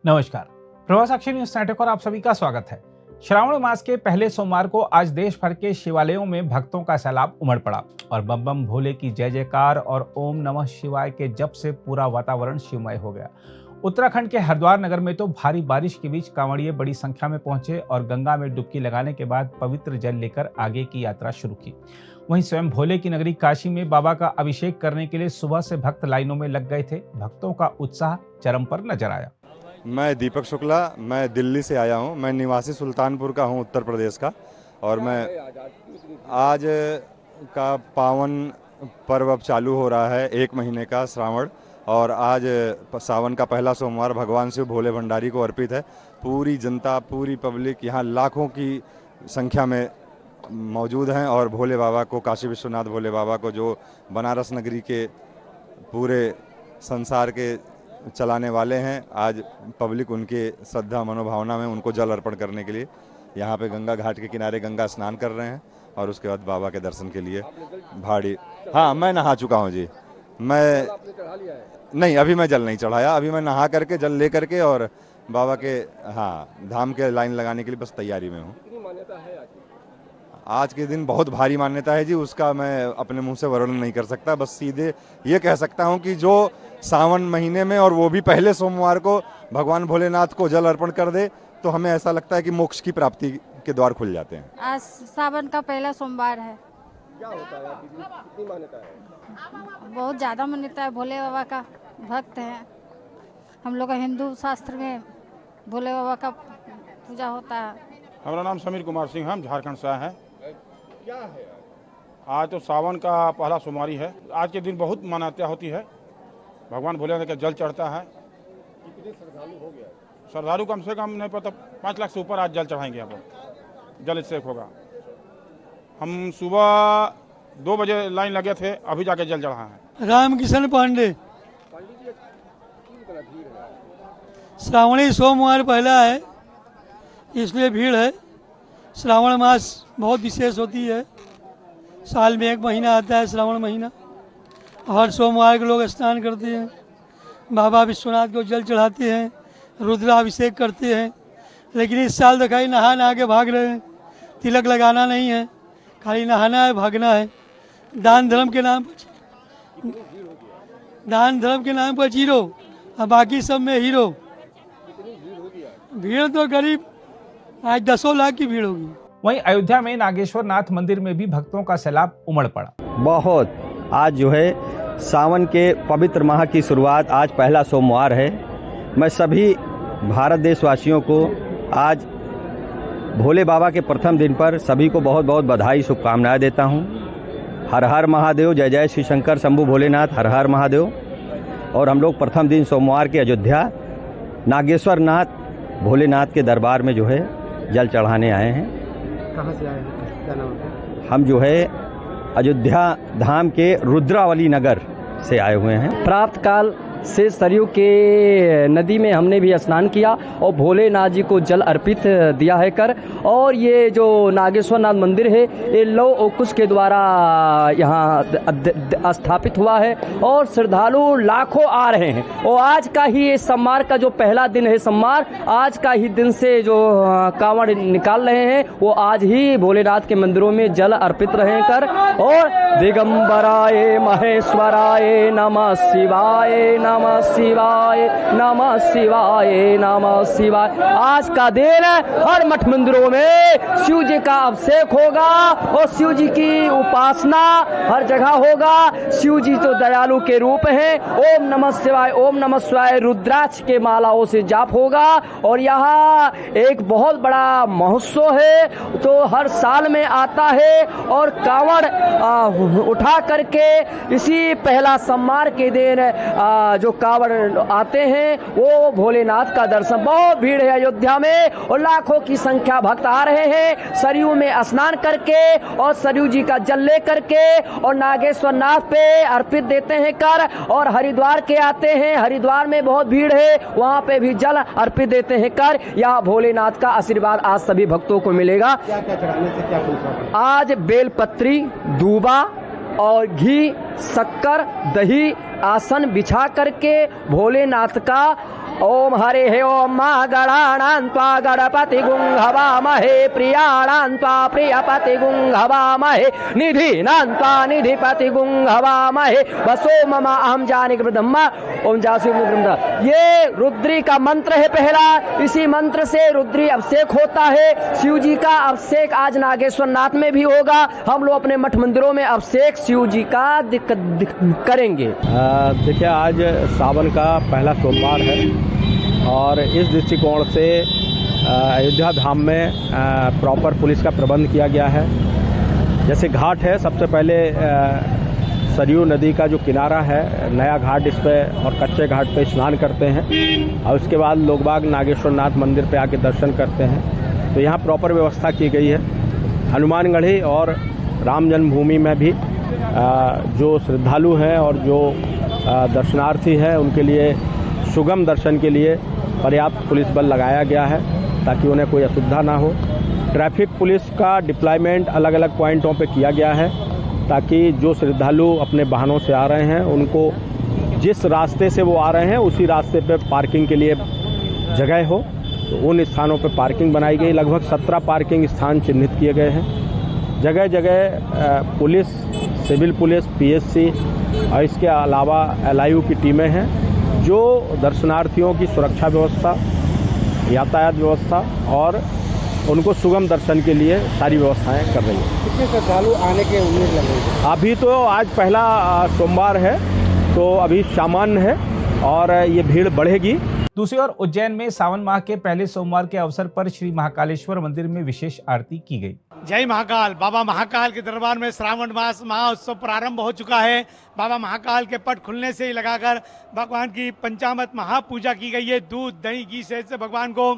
नमस्कार, प्रभा साक्षी news network और आप सभी का स्वागत है। श्रावण मास के पहले सोमवार को आज देश भर के शिवालयों में भक्तों का सैलाब उमड़ पड़ा और बम बम भोले की जय जयकार और ओम नमः शिवाय के जप से पूरा वातावरण शिवमय हो गया। उत्तराखंड के हरिद्वार नगर में तो भारी बारिश के बीच कांवड़िए बड़ी संख्या में पहुंचे और गंगा में डुबकी लगाने के बाद पवित्र जल लेकर आगे की यात्रा शुरू की। वहीं स्वयं भोले की नगरी काशी में बाबा का अभिषेक करने के लिए सुबह से भक्त लाइनों में लग गए थे। भक्तों का उत्साह चरम पर नजर आया। मैं दीपक शुक्ला, मैं दिल्ली से आया हूं। मैं निवासी सुल्तानपुर का हूं, उत्तर प्रदेश का। और मैं आज का पावन पर्व अब चालू हो रहा है, 1 महीने का श्रावण, और आज सावन का पहला सोमवार भगवान शिव भोले भंडारी को अर्पित है। पूरी जनता, पूरी पब्लिक यहाँ लाखों की संख्या में मौजूद हैं और भोले बाबा को, काशी विश्वनाथ भोले बाबा को, जो बनारस नगरी के पूरे संसार के चलाने वाले हैं, आज पब्लिक उनके श्रद्धा मनोभावना में उनको जल अर्पण करने के लिए यहाँ पे गंगा घाट के किनारे गंगा स्नान कर रहे हैं और उसके बाद बाबा के दर्शन के लिए भाड़ी। हाँ, मैं नहा चुका हूँ जी। मैं नहीं, अभी मैं जल नहीं चढ़ाया। अभी मैं नहा करके, जल ले करके और बाबा के धाम के लाइन लगाने के लिए बस तैयारी में हूँ। आज के दिन बहुत भारी मान्यता है जी, उसका मैं अपने मुंह से वर्णन नहीं कर सकता। बस सीधे ये कह सकता हूँ कि जो सावन महीने में, और वो भी पहले सोमवार को, भगवान भोलेनाथ को जल अर्पण कर दे तो हमें ऐसा लगता है कि मोक्ष की प्राप्ति के द्वार खुल जाते हैं। आज सावन का पहला सोमवार है। क्या होता है, कितनी मान्यता है? बहुत ज़्यादा मान्यता है। भोले बाबा का भक्त हैं हम लोग का। हिंदू शास्त्र में भोले बाबा का पूजा होता है। हमारा नाम समीर कुमार सिंह, हम झारखंड से आए हैं। क्या है आज तो सावन का पहला सोमवारी है। आज के दिन बहुत मान्यता होती है। भगवान भोलेनाथ का जल चढ़ता है। कितने श्रद्धालु हो गया? श्रद्धालु कम से कम नहीं पता 5 लाख से ऊपर आज जल चढ़ाएंगे। यहाँ पर जल अभिषेक होगा। हम सुबह 2 बजे लाइन लगे थे, अभी जाके जल चढ़ा है। रामकिशन पांडे। पंडित जी, क्यों इतना भीड़ है? श्रावणी सोमवार पहला है, इसलिए भीड़ है। श्रावण मास बहुत विशेष होती है। साल में 1 महीना आता है, श्रावण महीना। हर सोमवार के लोग स्नान करते हैं, बाबा विश्वनाथ को जल चढ़ाते हैं, रुद्राभिषेक करते हैं। लेकिन इस साल दिखाई नहा के भाग रहे हैं। तिलक लगाना नहीं है, खाली नहाना है, भागना है। दान धर्म के नाम पर जीरो और बाकी सब में हीरो। भीड़ तो करीब आज 10 लाख की भीड़ होगी। वहीं अयोध्या में नागेश्वर नाथ मंदिर में भी भक्तों का सैलाब उमड़ पड़ा। बहुत आज जो है सावन के पवित्र माह की शुरुआत, आज पहला सोमवार है। मैं सभी भारत देशवासियों को आज भोले बाबा के प्रथम दिन पर सभी को बहुत बहुत बधाई, शुभकामनाएं देता हूं। हर हर महादेव, जय जय श्री शंकर शंभु भोलेनाथ, हर हर महादेव। और हम लोग प्रथम दिन सोमवार के अयोध्या नागेश्वर नाथ भोलेनाथ के दरबार में जो है जल चढ़ाने आए हैं। कहाँ से आए हैं? क्या नाम है? हम जो है अयोध्या धाम के रुद्रावली नगर से आए हुए हैं। प्रातः काल से सरयू के नदी में हमने भी स्नान किया और भोलेनाथ जी को जल अर्पित दिया है कर। और ये जो नागेश्वर नाथ मंदिर है, ये लौह और कुश के द्वारा यहाँ स्थापित हुआ है और श्रद्धालु लाखों आ रहे हैं। और आज का ही ये सोमवार का जो पहला दिन है, सोमवार, आज का ही दिन से जो कांवड़ निकाल रहे हैं, वो आज ही भोलेनाथ के मंदिरों में जल अर्पित रहे कर। और दिगंबराय महेश्वराय नमः शिवाय, नमः शिवाय, नमः शिवाय, नमः शिवाय। आज का दिन हर मठ मंदिरों में शिव जी का अभिषेक होगा और शिव जी की उपासना हर जगह होगा। शिव जी तो दयालु के रूप हैं। ओम नमः शिवाय, ओम नमः शिवाय रुद्राक्ष के मालाओं से जाप होगा। और यहाँ एक बहुत बड़ा महोत्सव है, तो हर साल में आता है। और कांवड़ उठा करके इसी पहला सोमवार के दिन जो कांवड़ आते हैं, वो भोलेनाथ का दर्शन, बहुत भीड़ है अयोध्या में और लाखों की संख्या भक्त आ रहे हैं सरयू में स्नान करके और सरयू जी का जल ले करके और नागेश्वर नाथ पे अर्पित देते हैं कर। और हरिद्वार के आते हैं, हरिद्वार में बहुत भीड़ है, वहाँ पे भी जल अर्पित देते हैं कर। यहाँ भोलेनाथ का आशीर्वाद आज सभी भक्तों को मिलेगा। क्या क्या चढ़ाने से क्या फल? आज बेलपत्री, दूबा और घी, शक्कर, दही आसन बिछा करके भोलेनाथ का ओम हरे ओम मा गणानां त्वा गणपति गुंहवामहे प्रियाणां त्वा प्रियपति गुंहवामहे निधिनां त्वा निधिपति गुंहवामहे वसो मम अहम जानिक ब्रह्मा ओम जासु ब्रह्मा। ये रुद्री का मंत्र है पहला, इसी मंत्र से रुद्री अभिषेक होता है। शिव जी का अभिषेक आज नागेश्वर नाथ में भी होगा। हम लोग अपने मठ मंदिरों में अभिषेक शिव जी का करेंगे। देखिए, आज सावन का पहला सोमवार है और इस दृष्टिकोण से अयोध्या धाम में प्रॉपर पुलिस का प्रबंध किया गया है। जैसे घाट है, सबसे पहले सरयू नदी का जो किनारा है, नया घाट, इस पे और कच्चे घाट पे स्नान करते हैं और उसके बाद लोग बाग नागेश्वर नाथ मंदिर पे आके दर्शन करते हैं। तो यहाँ प्रॉपर व्यवस्था की गई है। हनुमानगढ़ी और राम जन्मभूमि में भी जो श्रद्धालु हैं और जो दर्शनार्थी हैं उनके लिए सुगम दर्शन के लिए पर्याप्त पुलिस बल लगाया गया है ताकि उन्हें कोई असुविधा ना हो। ट्रैफिक पुलिस का डिप्लॉयमेंट अलग अलग पॉइंटों पे किया गया है ताकि जो श्रद्धालु अपने वाहनों से आ रहे हैं उनको जिस रास्ते से वो आ रहे हैं उसी रास्ते पे पार्किंग के लिए जगह हो। तो उन स्थानों पे पार्किंग बनाई गई। लगभग 17 पार्किंग स्थान चिन्हित किए गए हैं। जगह जगह पुलिस, सिविल पुलिस, पीएससी और इसके अलावा एलआईयू की टीमें हैं जो दर्शनार्थियों की सुरक्षा व्यवस्था, यातायात व्यवस्था और उनको सुगम दर्शन के लिए सारी व्यवस्थाएं कर रही है। कितने श्रद्धालु आने की उम्मीद लग रही है? अभी तो आज पहला सोमवार है तो अभी सामान्य है और ये भीड़ बढ़ेगी। दूसरी ओर उज्जैन में सावन माह के पहले सोमवार के अवसर पर श्री महाकालेश्वर मंदिर में विशेष आरती की गई। जय महाकाल। बाबा महाकाल के दरबार में श्रावण मास महाउत्सव प्रारंभ हो चुका है। बाबा महाकाल के पट खुलने से ही लगाकर भगवान की पंचामृत महापूजा की गई है। दूध, दही, घी से भगवान को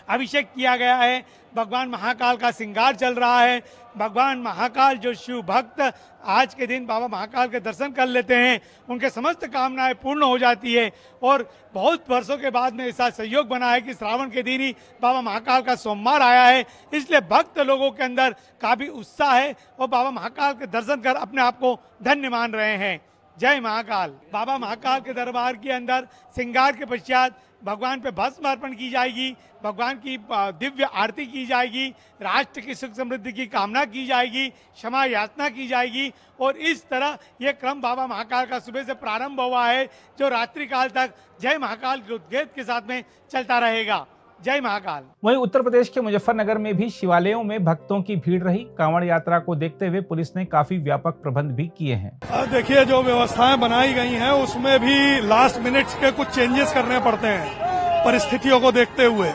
अभिषेक किया गया है। भगवान महाकाल का श्रृंगार चल रहा है। भगवान महाकाल जो शिव भक्त आज के दिन बाबा महाकाल के दर्शन कर लेते हैं उनके समस्त कामनाएं पूर्ण हो जाती है। और बहुत वर्षों के बाद में ऐसा संयोग बना है कि श्रावण के दिन ही बाबा महाकाल का सोमवार आया है, इसलिए भक्त लोगों के अंदर काफ़ी उत्साह है और बाबा महाकाल के दर्शन कर अपने आप को धन्य मान रहे हैं। जय महाकाल। बाबा महाकाल के दरबार के अंदर श्रृंगार के पश्चात भगवान पे भस्म अर्पण की जाएगी, भगवान की दिव्य आरती की जाएगी, राष्ट्र की सुख समृद्धि की कामना की जाएगी, क्षमा याचना की जाएगी और इस तरह ये क्रम बाबा महाकाल का सुबह से प्रारंभ हुआ है जो रात्रि काल तक जय महाकाल के उद्घोष के साथ में चलता रहेगा। जय महाकाल। वहीं उत्तर प्रदेश के मुजफ्फरनगर में भी शिवालयों में भक्तों की भीड़ रही। कांवड़ यात्रा को देखते हुए पुलिस ने काफी व्यापक प्रबंध भी किए हैं। देखिए, जो व्यवस्थाएं बनाई गई हैं उसमें भी लास्ट मिनट्स के कुछ चेंजेस करने पड़ते हैं परिस्थितियों को देखते हुए।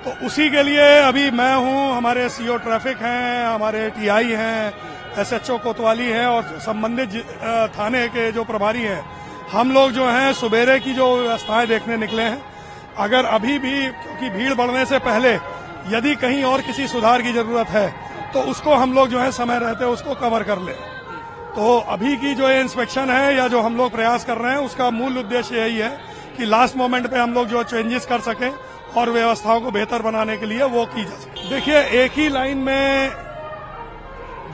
तो उसी के लिए अभी मैं हूं, हमारे सीओ ट्रैफिक हैं, हमारे टीआई हैं, एसएचओ कोतवाली हैं और संबंधित थाने के जो प्रभारी हैं, हम लोग जो हैं सुबेरे की जो व्यवस्थाएं देखने निकले हैं। अगर अभी भी क्योंकि भीड़ बढ़ने से पहले यदि कहीं और किसी सुधार की जरूरत है तो उसको हम लोग जो है समय रहते उसको कवर कर ले। तो अभी की जो इंस्पेक्शन है या जो हम लोग प्रयास कर रहे हैं उसका मूल उद्देश्य यही है कि लास्ट मोमेंट पे हम लोग जो चेंजेस कर सकें और व्यवस्थाओं को बेहतर बनाने के लिए वो की जा सके। देखिए, एक ही लाइन में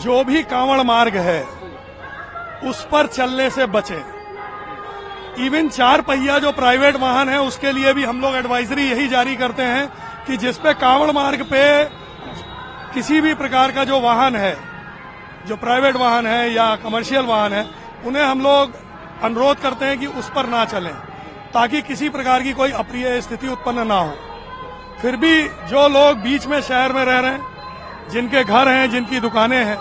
जो भी कांवड़ मार्ग है उस पर चलने से बचें। इवन 4 पहिया जो प्राइवेट वाहन है उसके लिए भी हम लोग एडवाइजरी यही जारी करते हैं कि जिसपे कांवड़ मार्ग पे किसी भी प्रकार का जो वाहन है, जो प्राइवेट वाहन है या कमर्शियल वाहन है, उन्हें हम लोग अनुरोध करते हैं कि उस पर ना चलें ताकि किसी प्रकार की कोई अप्रिय स्थिति उत्पन्न ना हो। फिर भी जो लोग बीच में शहर में रह रहे हैं, जिनके घर हैं, जिनकी दुकानें हैं,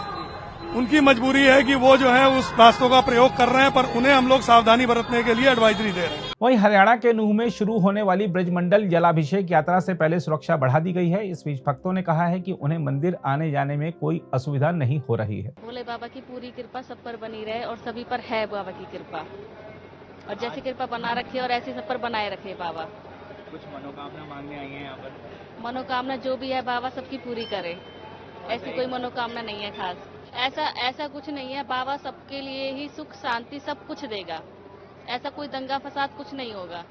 उनकी मजबूरी है कि वो जो है उस रास्तों का प्रयोग कर रहे हैं, पर उन्हें हम लोग सावधानी बरतने के लिए एडवाइजरी दे रहे हैं। वहीं हरियाणा के नूह में शुरू होने वाली ब्रजमंडल जलाभिषेक यात्रा से पहले सुरक्षा बढ़ा दी गई है। इस बीच भक्तों ने कहा है कि उन्हें मंदिर आने जाने में कोई असुविधा नहीं हो रही है। भोले बाबा की पूरी कृपा सब पर बनी रहे और सभी पर है बाबा की कृपा, और जैसी कृपा बना रखी है और ऐसी सब पर बनाए रखे बाबा। कुछ मनोकामना मांगने आई हैं यहाँ पर? मनोकामना जो भी है बाबा सबकी पूरी करे, ऐसी कोई मनोकामना नहीं है खास। ऐसा कुछ नहीं है, बाबा सबके लिए ही सुख शांति सब कुछ देगा। ऐसा कोई दंगा फसाद कुछ नहीं होगा।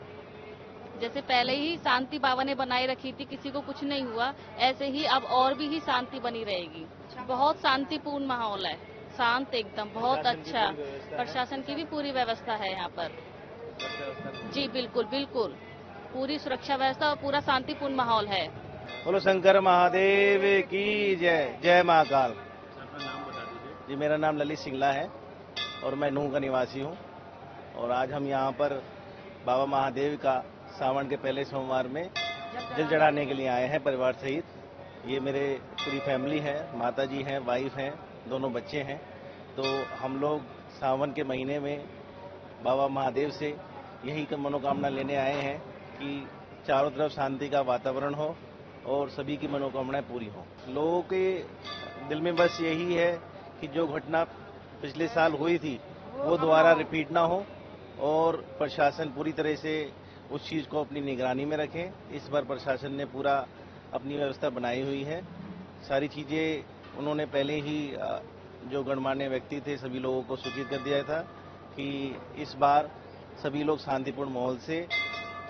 जैसे पहले ही शांति बाबा ने बनाए रखी थी, किसी को कुछ नहीं हुआ, ऐसे ही अब और भी ही शांति बनी रहेगी। बहुत शांतिपूर्ण माहौल है, शांत एकदम, बहुत अच्छा। प्रशासन की भी पूरी व्यवस्था है यहाँ पर। जी बिल्कुल बिल्कुल। पूरी सुरक्षा व्यवस्था और पूरा शांतिपूर्ण माहौल है। बोलो शंकर महादेव की जय। जय महाकाल। जी, मेरा नाम ललित सिंगला है और मैं नूह का निवासी हूँ। और आज हम यहाँ पर बाबा महादेव का सावन के पहले सोमवार में जल चढ़ाने के लिए आए हैं परिवार सहित। ये मेरे पूरी फैमिली है, माता जी हैं, वाइफ हैं, दोनों बच्चे हैं। तो हम लोग सावन के महीने में बाबा महादेव से यही मनोकामना लेने आए हैं कि चारों तरफ शांति का वातावरण हो और सभी की मनोकामनाएं पूरी हो। लोगों के दिल में बस यही है कि जो घटना पिछले साल हुई थी वो दोबारा रिपीट ना हो और प्रशासन पूरी तरह से उस चीज़ को अपनी निगरानी में रखें। इस बार प्रशासन ने पूरा अपनी व्यवस्था बनाई हुई है। सारी चीज़ें उन्होंने पहले ही जो गणमान्य व्यक्ति थे सभी लोगों को सूचित कर दिया था कि इस बार सभी लोग शांतिपूर्ण माहौल से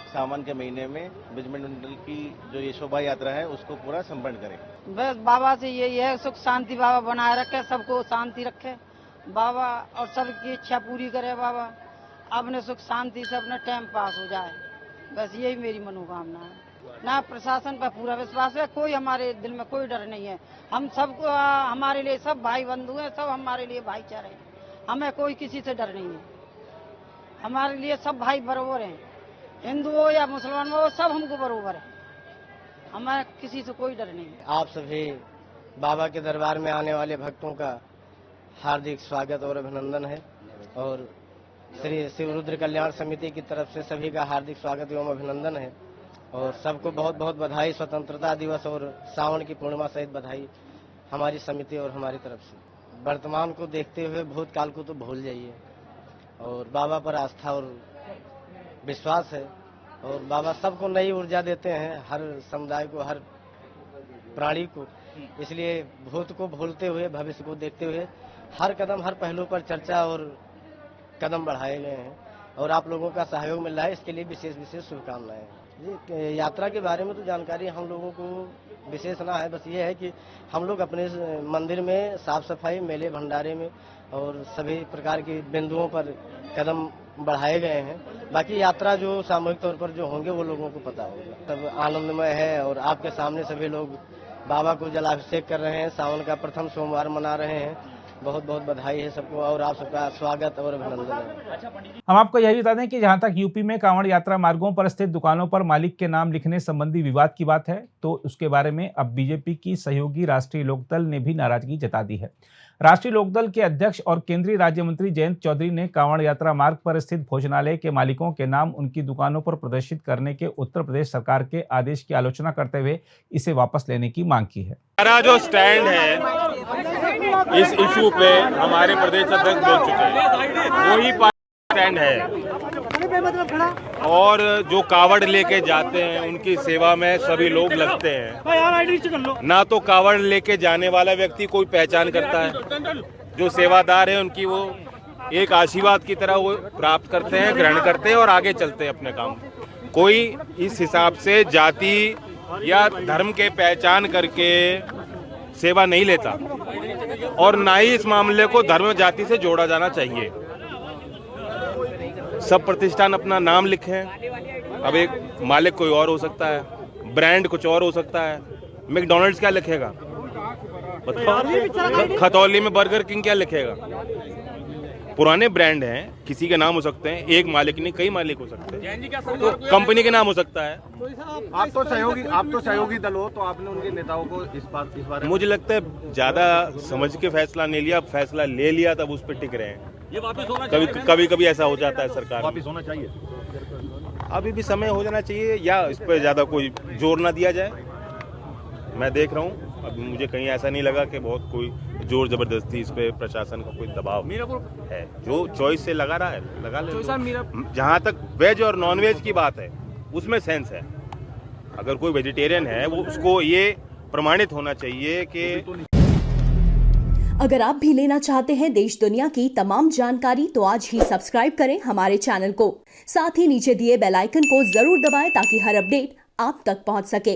सावन के महीने में ब्रजमंडल मंडल की जो ये शोभा यात्रा है उसको पूरा संपन्न करें। बस बाबा से यही है, सुख शांति बाबा बनाए रखे, सबको शांति रखे बाबा और सबकी इच्छा पूरी करे बाबा। अपने सुख शांति से अपना टाइम पास हो जाए, बस यही मेरी मनोकामना है। ना प्रशासन पर पूरा विश्वास है, कोई हमारे दिल में कोई डर नहीं है। हम सबको हमारे लिए सब भाई बंधु हैं, सब हमारे लिए भाईचारे हैं। हमें कोई किसी से डर नहीं है। हमारे लिए सब भाई बराबर हैं, हिंदू हो या मुसलमान हो, सब हमको बराबर है। हमें किसी से कोई डर नहीं है। आप सभी बाबा के दरबार में आने वाले भक्तों का हार्दिक स्वागत और अभिनंदन है और श्री शिव रुद्र कल्याण समिति की तरफ से सभी का हार्दिक स्वागत एवं अभिनंदन है और सबको बहुत बहुत बधाई। स्वतंत्रता दिवस और सावन की पूर्णिमा सहित बधाई हमारी समिति और हमारी तरफ से। वर्तमान को देखते हुए भूतकाल को तो भूल जाइए और बाबा पर आस्था और विश्वास है और बाबा सबको नई ऊर्जा देते हैं, हर समुदाय को, हर प्राणी को। इसलिए भूत को भूलते हुए भविष्य को देखते हुए हर कदम हर पहलू पर चर्चा और कदम बढ़ाए गए हैं और आप लोगों का सहयोग मिल रहा है, इसके लिए विशेष विशेष शुभकामनाएं। जी, यात्रा के बारे में तो जानकारी हम लोगों को विशेष ना है, बस ये है कि हम लोग अपने मंदिर में साफ सफाई, मेले भंडारे में और सभी प्रकार की बिंदुओं पर कदम बढ़ाए गए हैं। बाकी यात्रा जो सामूहिक तौर पर जो होंगे वो लोगों को पता होगा। सब आनंदमय है और आपके सामने सभी लोग बाबा को जलाभिषेक कर रहे हैं, सावन का प्रथम सोमवार मना रहे हैं। बहुत बहुत बधाई है सबको और आप सबका स्वागत और अभिनंदन है। हम आपको यह बता दें कि जहां तक यूपी में कांवड़ यात्रा मार्गों पर स्थित दुकानों पर मालिक के नाम लिखने संबंधी विवाद की बात है, तो उसके बारे में अब बीजेपी की सहयोगी राष्ट्रीय लोकदल ने भी नाराजगी जता दी है। राष्ट्रीय लोकदल के अध्यक्ष और केंद्रीय राज्य मंत्री जयंत चौधरी ने कांवड़ यात्रा मार्ग पर स्थित भोजनालय के मालिकों के नाम उनकी दुकानों पर प्रदर्शित करने के उत्तर प्रदेश सरकार के आदेश की आलोचना करते हुए इसे वापस लेने की मांग की है। हमारा जो स्टैंड है इस इशू पे हमारे प्रदेश अध्यक्ष बोल चुके हैं, वही स्टैंड है और जो कावड़ लेके जाते हैं उनकी सेवा में सभी लोग लगते हैं। ना तो कावड़ लेके जाने वाला व्यक्ति कोई पहचान करता है, जो सेवादार है उनकी वो एक आशीर्वाद की तरह वो प्राप्त करते हैं, ग्रहण करते हैं और आगे चलते हैं अपने काम। कोई इस हिसाब से जाति या धर्म के पहचान करके सेवा नहीं लेता और ना ही इस मामले को धर्म जाति से जोड़ा जाना चाहिए। सब प्रतिष्ठान अपना नाम लिखें। अब एक मालिक कोई और हो सकता है, ब्रांड कुछ और हो सकता है। मैकडॉनल्ड्स क्या लिखेगा, खतौली में बर्गर किंग क्या लिखेगा? पुराने ब्रांड हैं, किसी के नाम हो सकते हैं, एक मालिक नहीं कई मालिक हो सकते हैं, तो कंपनी के नाम हो सकता है। आप तो सहयोगी दल हो, तो आपने उनके नेताओं को इस बारे में मुझे लगता है ज्यादा समझ के फैसला नहीं लिया, फैसला ले लिया तब उस पर टिक रहे हैं। ये वापस होना चाहिए। कभी ऐसा हो जाता है, सरकार वापस होना चाहिए। अभी भी समय हो जाना चाहिए या इस पर ज्यादा कोई जोर ना दिया जाए। मैं देख रहा हूँ अभी मुझे कहीं ऐसा नहीं लगा कि बहुत कोई जोर जबरदस्ती इस पे प्रशासन का कोई दबाव है। जो चॉइस से लगा रहा है लगा ले। जहाँ तक वेज और नॉन वेज की बात है उसमें सेंस है। अगर कोई वेजिटेरियन है वो उसको ये प्रमाणित होना चाहिए कि अगर आप भी लेना चाहते हैं देश दुनिया की तमाम जानकारी तो आज ही सब्सक्राइब करें हमारे चैनल को। साथ ही नीचे दिए बेल आइकन को जरूर दबाएं ताकि हर अपडेट आप तक पहुंच सके।